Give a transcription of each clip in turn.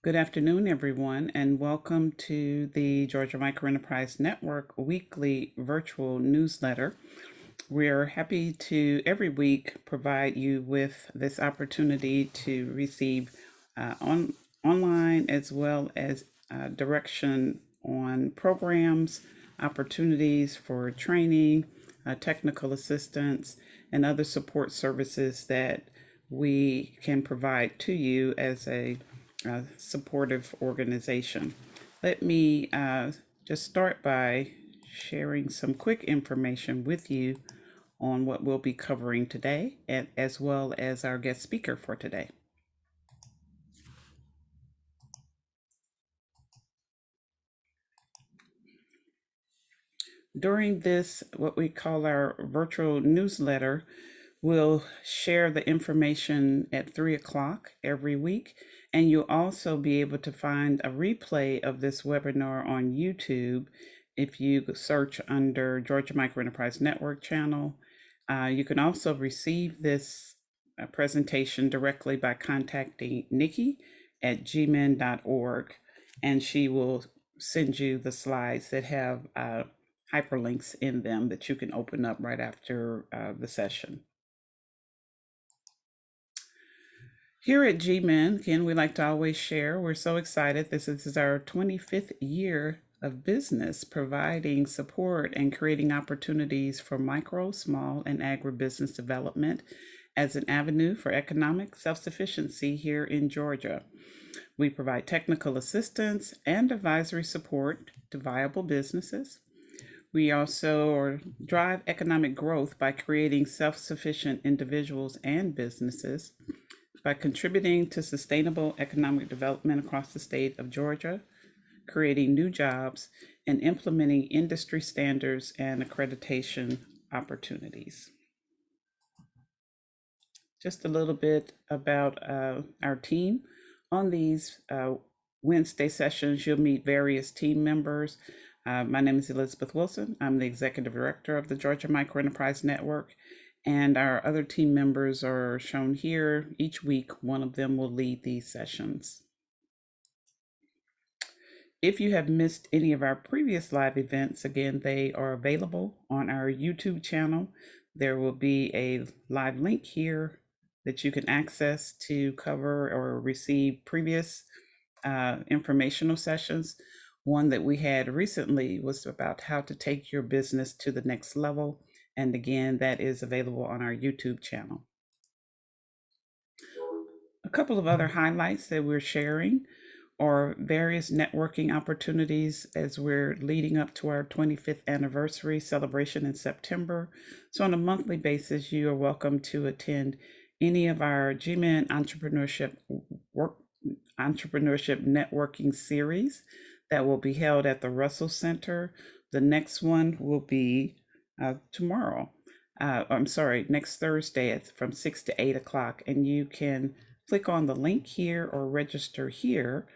Good afternoon, everyone, and welcome to the Georgia Microenterprise Network weekly virtual newsletter. We're happy to every week provide you with this opportunity to receive online as well as direction on programs, opportunities for training, technical assistance, and other support services that we can provide to you as a supportive organization. Let me just start by sharing some quick information with you on what we'll be covering today, and as well as our guest speaker for today. During this, what we call our virtual newsletter, we'll share the information at 3 o'clock every week, and you'll also be able to find a replay of this webinar on YouTube if you search under Georgia Microenterprise Network channel. You can also receive this presentation directly by contacting Nikki at gmen.org, and she will send you the slides that have hyperlinks in them that you can open up right after the session. Here at GMEN, again, we like to always share. We're so excited. This is our 25th year of business, providing support and creating opportunities for micro, small, and agribusiness development as an avenue for economic self-sufficiency here in Georgia. We provide technical assistance and advisory support to viable businesses. We also drive economic growth by creating self-sufficient individuals and businesses, by contributing to sustainable economic development across the state of Georgia, creating new jobs, and implementing industry standards and accreditation opportunities. Just a little bit about our team. On these Wednesday sessions, you'll meet various team members. My name is Elizabeth Wilson. I'm the Executive Director of the Georgia Microenterprise Network, and our other team members are shown here. Each week, one of them will lead these sessions. If you have missed any of our previous live events, again, they are available on our YouTube channel. There will be a live link here that you can access to cover or receive previous informational sessions. One that we had recently was about how to take your business to the next level. And again, that is available on our YouTube channel. A couple of other highlights that we're sharing are various networking opportunities as we're leading up to our 25th anniversary celebration in September. So on a monthly basis, you are welcome to attend any of our GMEN entrepreneurship networking series that will be held at the Russell Center. The next one will be next Thursday from 6 to 8 o'clock. And you can click on the link here or register here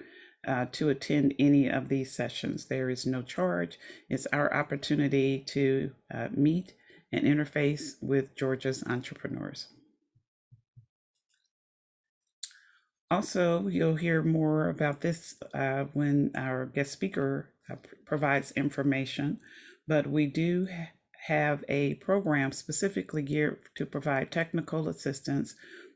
to attend any of these sessions. There is no charge. It's our opportunity to meet and interface with Georgia's entrepreneurs. Also, you'll hear more about this when our guest speaker provides information, but we do have a program specifically geared to provide technical assistance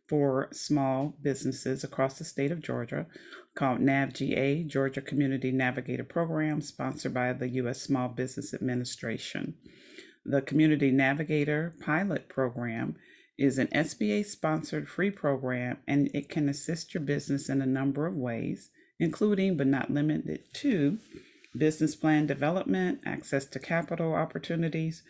for small businesses across the state of Georgia called NAVGA, Georgia Community Navigator Program, sponsored by the U.S. Small Business Administration. The Community Navigator Pilot Program is an SBA-sponsored free program, and it can assist your business in a number of ways, including but not limited to business plan development, access to capital opportunities,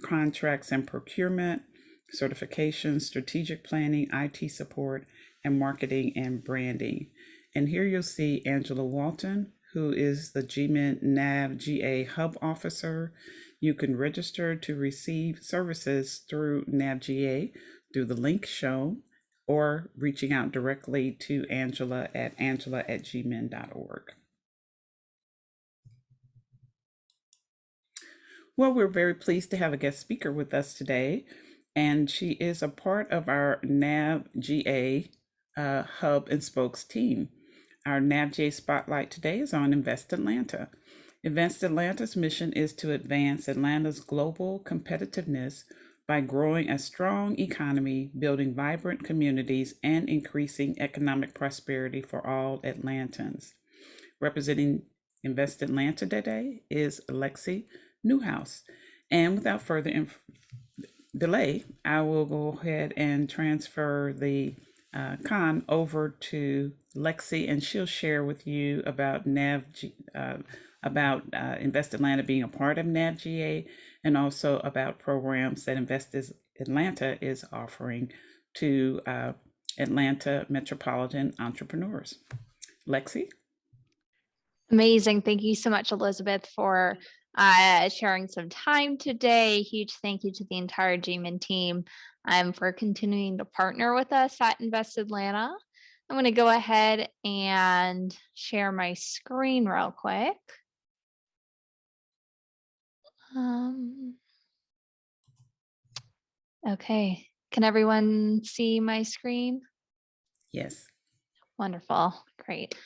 contracts and procurement, certification, strategic planning, IT support, and marketing and branding. And here you'll see Angela Walton, who is the GMEN NAVGA Hub Officer. You can register to receive services through NAVGA through the link shown, or reaching out directly to Angela at gmen.org. Well, we're very pleased to have a guest speaker with us today, and she is a part of our NAVGA Hub and Spokes team. Our NAVGA spotlight today is on Invest Atlanta. Invest Atlanta's mission is to advance Atlanta's global competitiveness by growing a strong economy, building vibrant communities, and increasing economic prosperity for all Atlantans. Representing Invest Atlanta today is Lexi Newhouse. And without further delay, I will go ahead and transfer the con over to Lexi, and she'll share with you about Invest Atlanta being a part of NAVGA, and also about programs that Invest Atlanta is offering to Atlanta metropolitan entrepreneurs. Lexi? Amazing. Thank you so much, Elizabeth, for sharing some time today. Huge thank you to the entire GMEN team for continuing to partner with us at Invest Atlanta. I'm going to go ahead and share my screen real quick. Okay. Can everyone see my screen? Yes. Wonderful. Great.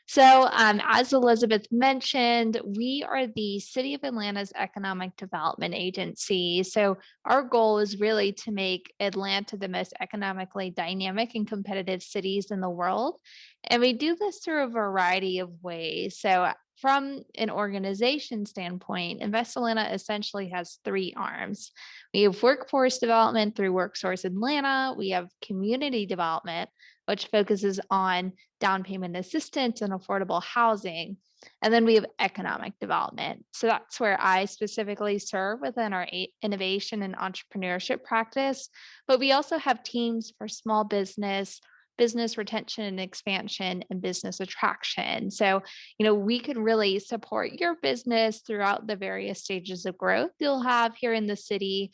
So as Elizabeth mentioned, we are the City of Atlanta's economic development agency. So our goal is really to make Atlanta the most economically dynamic and competitive cities in the world. And we do this through a variety of ways. So from an organization standpoint, Invest Atlanta essentially has three arms. We have workforce development through WorkSource Atlanta. We have community development, which focuses on down payment assistance and affordable housing. And then we have economic development. So that's where I specifically serve within our innovation and entrepreneurship practice. But we also have teams for small business, business retention and expansion, and business attraction. So, we could really support your business throughout the various stages of growth you'll have here in the city.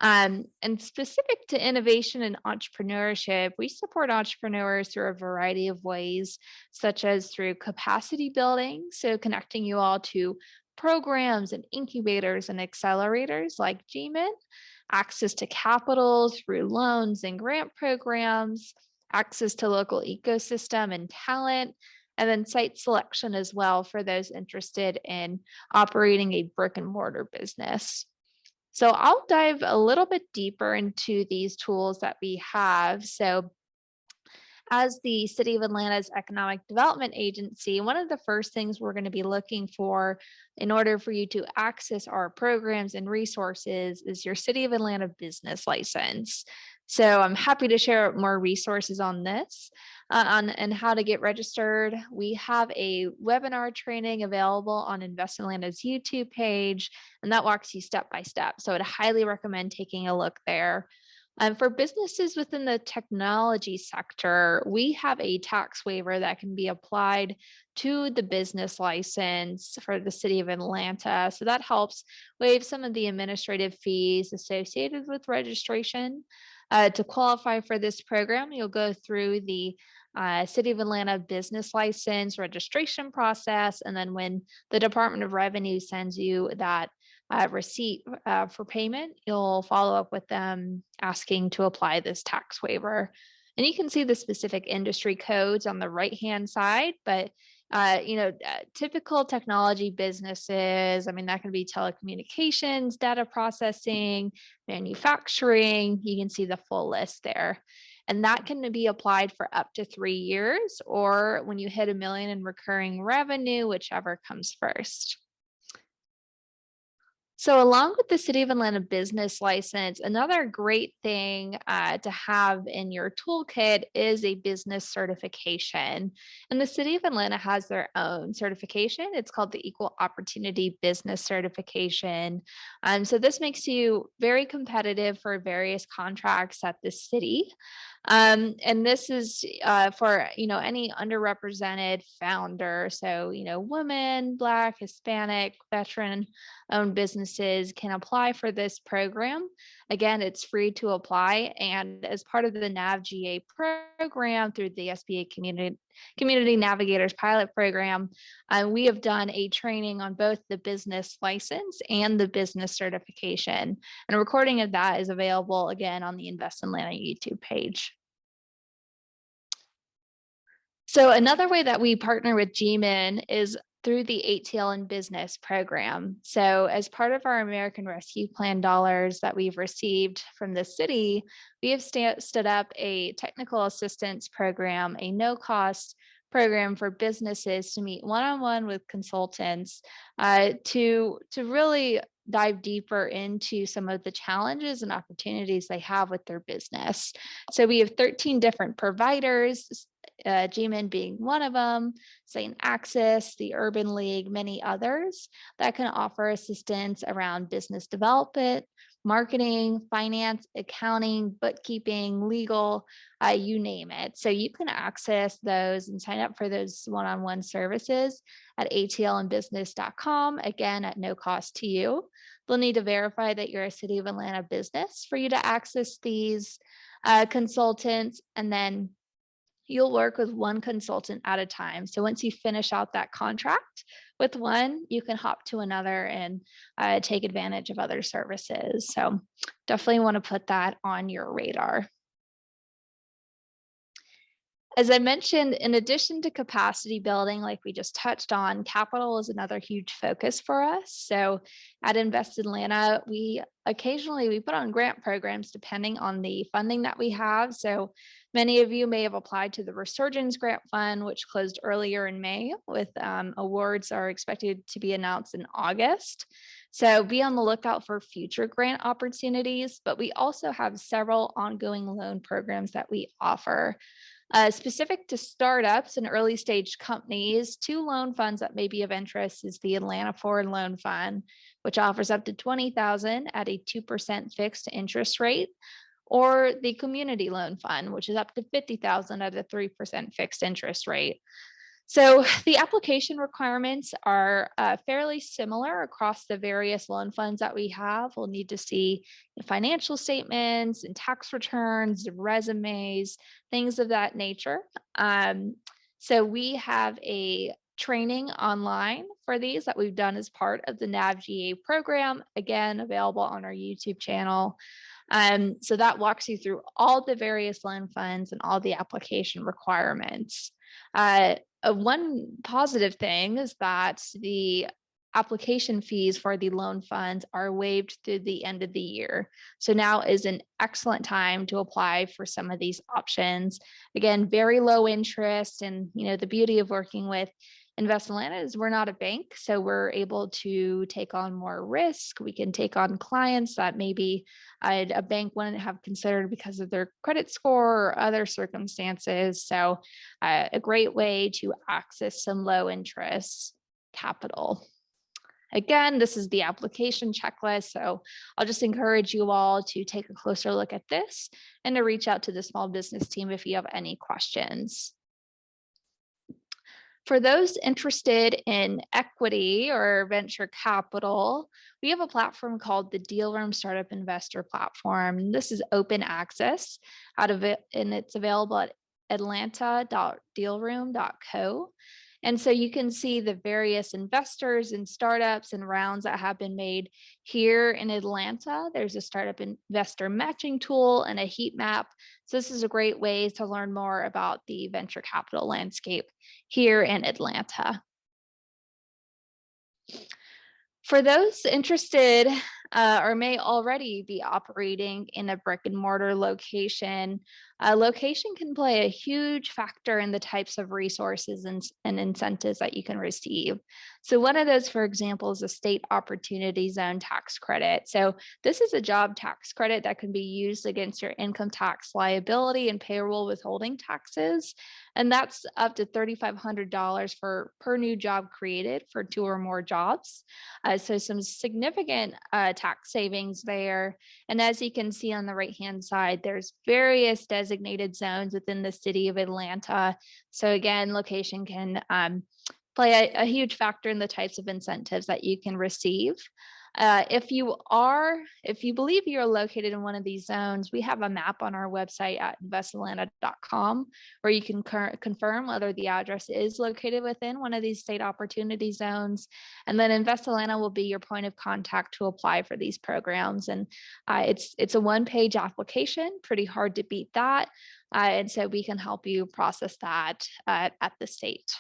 And specific to innovation and entrepreneurship, we support entrepreneurs through a variety of ways, such as through capacity building, so connecting you all to programs and incubators and accelerators like GMEN, access to capital through loans and grant programs, access to local ecosystem and talent, and then site selection as well for those interested in operating a brick and mortar business. So I'll dive a little bit deeper into these tools that we have. So as the City of Atlanta's economic development agency, one of the first things we're going to be looking for in order for you to access our programs and resources is your City of Atlanta business license. So I'm happy to share more resources on this and how to get registered. We have a webinar training available on Invest Atlanta's YouTube page, and that walks you step by step. So I'd highly recommend taking a look there. For businesses within the technology sector, we have a tax waiver that can be applied to the business license for the City of Atlanta. So that helps waive some of the administrative fees associated with registration. To qualify for this program, you'll go through the City of Atlanta business license registration process. And then when the Department of Revenue sends you that receipt for payment, you'll follow up with them asking to apply this tax waiver. And you can see the specific industry codes on the right-hand side, but typical technology businesses, that can be telecommunications, data processing, manufacturing. You can see the full list there. And that can be applied for up to 3 years, or when you hit $1 million in recurring revenue, whichever comes first. So along with the City of Atlanta business license, another great thing to have in your toolkit is a business certification. And the City of Atlanta has their own certification. It's called the Equal Opportunity Business Certification. So this makes you very competitive for various contracts at the city. And this is for any underrepresented founder. So women, Black, Hispanic, veteran-owned businesses can apply for this program. Again, it's free to apply, and as part of the NAVGA program through the SBA Community Navigators Pilot Program, we have done a training on both the business license and the business certification. And a recording of that is available again on the Invest Atlanta YouTube page. So another way that we partner with GMEN is through the Atl and Business Program. So as part of our American Rescue Plan dollars that we've received from the city, we have stood up a technical assistance program, a no-cost program for businesses to meet one-on-one with consultants to really dive deeper into some of the challenges and opportunities they have with their business. So we have 13 different providers, GMEN being one of them, St. Access, the Urban League, many others that can offer assistance around business development, marketing, finance, accounting, bookkeeping, legal, you name it. So you can access those and sign up for those one-on-one services at atlandbusiness.com, again, at no cost to you. They'll need to verify that you're a City of Atlanta business for you to access these consultants, and then you'll work with one consultant at a time. So once you finish out that contract with one, you can hop to another and take advantage of other services. So definitely want to put that on your radar. As I mentioned, in addition to capacity building, like we just touched on, capital is another huge focus for us. So at Invest Atlanta, we put on grant programs depending on the funding that we have. So many of you may have applied to the Resurgence Grant Fund, which closed earlier in May, with awards are expected to be announced in August. So be on the lookout for future grant opportunities, but we also have several ongoing loan programs that we offer. Specific to startups and early stage companies, two loan funds that may be of interest is the Atlanta Forward Loan Fund, which offers up to $20,000 at a 2% fixed interest rate, or the Community Loan Fund, which is up to $50,000 at a 3% fixed interest rate. So the application requirements are fairly similar across the various loan funds that we have. We'll need to see financial statements and tax returns, resumes, things of that nature. So we have a training online for these that we've done as part of the NAVGA program, again, available on our YouTube channel. So that walks you through all the various loan funds and all the application requirements. One positive thing is that the application fees for the loan funds are waived through the end of the year. So now is an excellent time to apply for some of these options. Again, very low interest, and the beauty of working with Invest Atlanta is we're not a bank, so we're able to take on more risk. We can take on clients that maybe a bank wouldn't have considered because of their credit score or other circumstances. So a great way to access some low interest capital. Again, this is the application checklist, so I'll just encourage you all to take a closer look at this and to reach out to the small business team if you have any questions. For those interested in equity or venture capital, we have a platform called the Deal Room Startup Investor Platform. This is open access out of it, and it's available at atlanta.dealroom.co. And so you can see the various investors and startups and rounds that have been made here in Atlanta. There's a startup investor matching tool and a heat map. So this is a great way to learn more about the venture capital landscape here in Atlanta. For those interested or may already be operating in a brick and mortar location, location can play a huge factor in the types of resources and incentives that you can receive. So one of those, for example, is a state opportunity zone tax credit. So this is a job tax credit that can be used against your income tax liability and payroll withholding taxes. And that's up to $3,500 per new job created for 2 or more jobs. So some significant tax savings there. And as you can see on the right-hand side, there's various designated zones within the city of Atlanta. So again, location can play a huge factor in the types of incentives that you can receive. If you believe you're located in one of these zones, we have a map on our website at investatlanta.com where you can confirm whether the address is located within one of these state opportunity zones. And then Invest Atlanta will be your point of contact to apply for these programs. And it's a one-page application, pretty hard to beat that. And so we can help you process that at the state.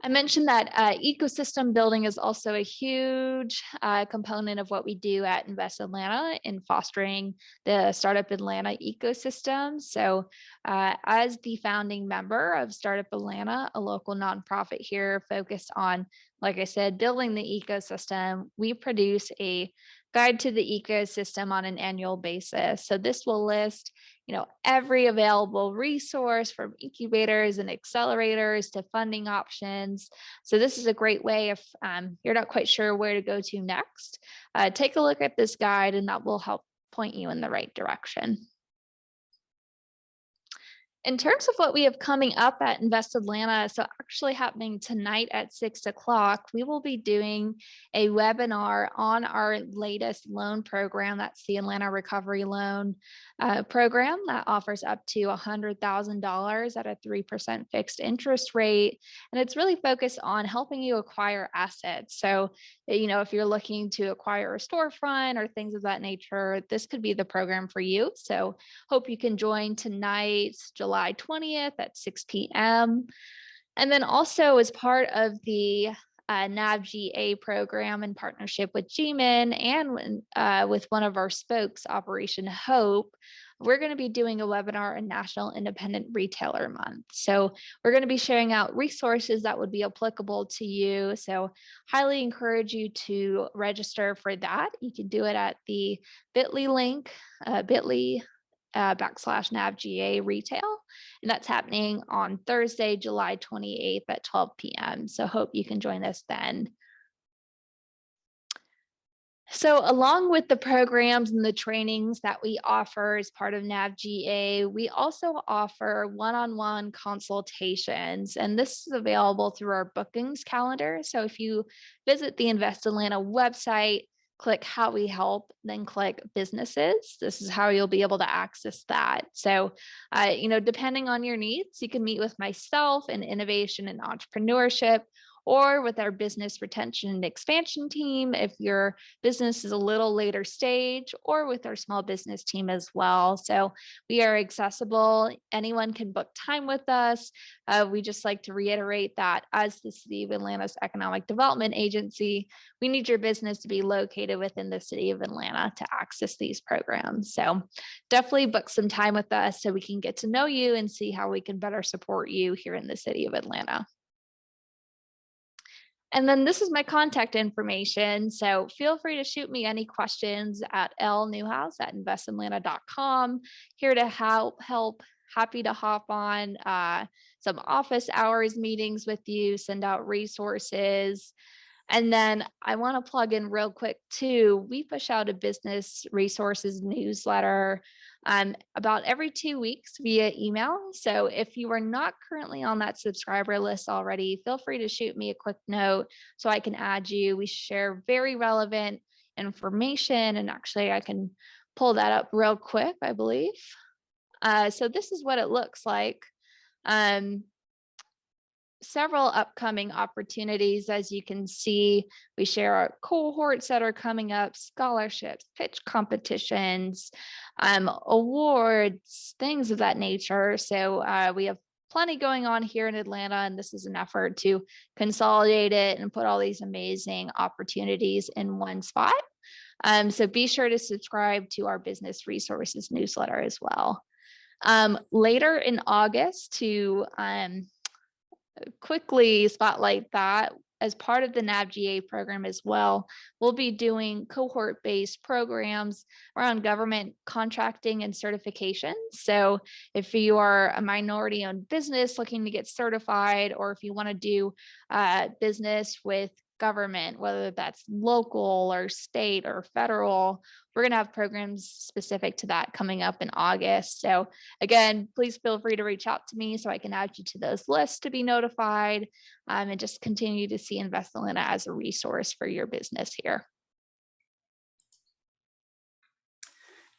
I mentioned that ecosystem building is also a huge component of what we do at Invest Atlanta in fostering the Startup Atlanta ecosystem. So as the founding member of Startup Atlanta, a local nonprofit here focused on, like I said, building the ecosystem, we produce a guide to the ecosystem on an annual basis. So this will list every available resource from incubators and accelerators to funding options. So this is a great way if you're not quite sure where to go to next, take a look at this guide and that will help point you in the right direction. In terms of what we have coming up at Invest Atlanta, so actually happening tonight at 6 o'clock, we will be doing a webinar on our latest loan program. That's the Atlanta Recovery Loan program that offers up to $100,000 at a 3% fixed interest rate. And it's really focused on helping you acquire assets. So, if you're looking to acquire a storefront or things of that nature, this could be the program for you. So hope you can join tonight, July 20th at 6 p.m. And then also as part of the NAVGA program in partnership with GMEN and with one of our spokes, Operation Hope, we're going to be doing a webinar on National Independent Retailer Month. So we're going to be sharing out resources that would be applicable to you. So highly encourage you to register for that. You can do it at the bit.ly link, bit.ly /NAVGA retail. And that's happening on Thursday, July 28th at 12 p.m. So hope you can join us then. So along with the programs and the trainings that we offer as part of NAVGA, we also offer one-on-one consultations, and this is available through our bookings calendar. So if you visit the Invest Atlanta website, click how we help, then click businesses. This is how you'll be able to access that. So, depending on your needs, you can meet with myself in innovation and entrepreneurship, or with our business retention and expansion team if your business is a little later stage, or with our small business team as well. So we are accessible. Anyone can book time with us. We just like to reiterate that as the City of Atlanta's Economic Development Agency, we need your business to be located within the City of Atlanta to access these programs. So definitely book some time with us so we can get to know you and see how we can better support you here in the City of Atlanta. And then this is my contact information. So feel free to shoot me any questions at lnewhouse@investatlanta.com. Here to help. Happy to hop on some office hours meetings with you, send out resources. And then I want to plug in real quick too. We push out a business resources newsletter about every 2 weeks via email. So if you are not currently on that subscriber list already, feel free to shoot me a quick note so I can add you. We share very relevant information, and actually I can pull that up real quick, I believe. So this is what it looks like. Several upcoming opportunities. As you can see, we share our cohorts that are coming up, scholarships, pitch competitions, awards, things of that nature. So we have plenty going on here in Atlanta, and this is an effort to consolidate it and put all these amazing opportunities in one spot. So be sure to subscribe to our business resources newsletter as well. Later in August, to quickly spotlight that, as part of the NAVGA program as well, we'll be doing cohort-based programs around government contracting and certification. So if you are a minority-owned business looking to get certified, or if you want to do business with government, whether that's local or state or federal. We're going to have programs specific to that coming up in August. So, again, please feel free to reach out to me so I can add you to those lists to be notified, and just continue to see Invest Atlanta as a resource for your business here.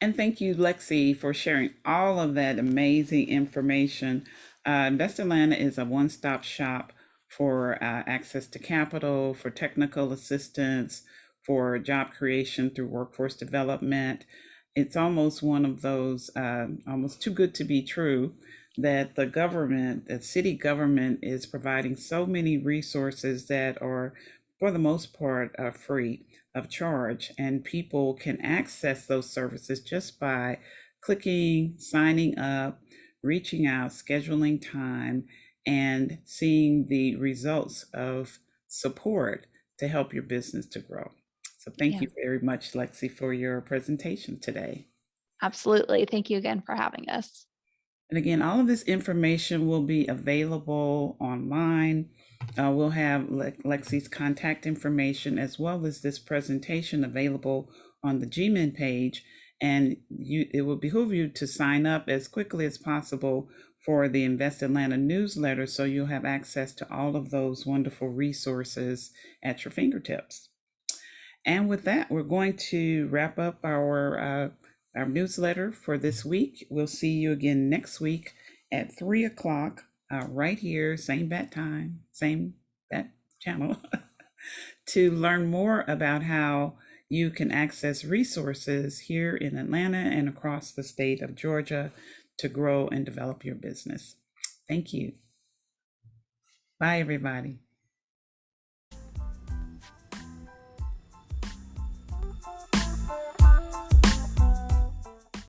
And thank you, Lexi, for sharing all of that amazing information. Invest Atlanta is a one stop shop for access to capital, for technical assistance, for job creation through workforce development. It's almost one of those, almost too good to be true, that the government, the city government, is providing so many resources that are, for the most part, free of charge, and people can access those services just by clicking, signing up, reaching out, scheduling time, and seeing the results of support to help your business to grow. So thank Yeah, you very much, Lexi, for your presentation today. absolutely. Thank you again for having us. And again, all of this information will be available online. We'll have Lexi's contact information as well as this presentation available on the GMEN page. And it will behoove you to sign up as quickly as possible for the Invest Atlanta newsletter so you'll have access to all of those wonderful resources at your fingertips. And with that, we're going to wrap up our newsletter for this week. We'll see you again next week at 3 o'clock, right here, same bat time, same bat channel, to learn more about how you can access resources here in Atlanta and across the state of Georgia to grow and develop your business. Thank you. Bye, everybody.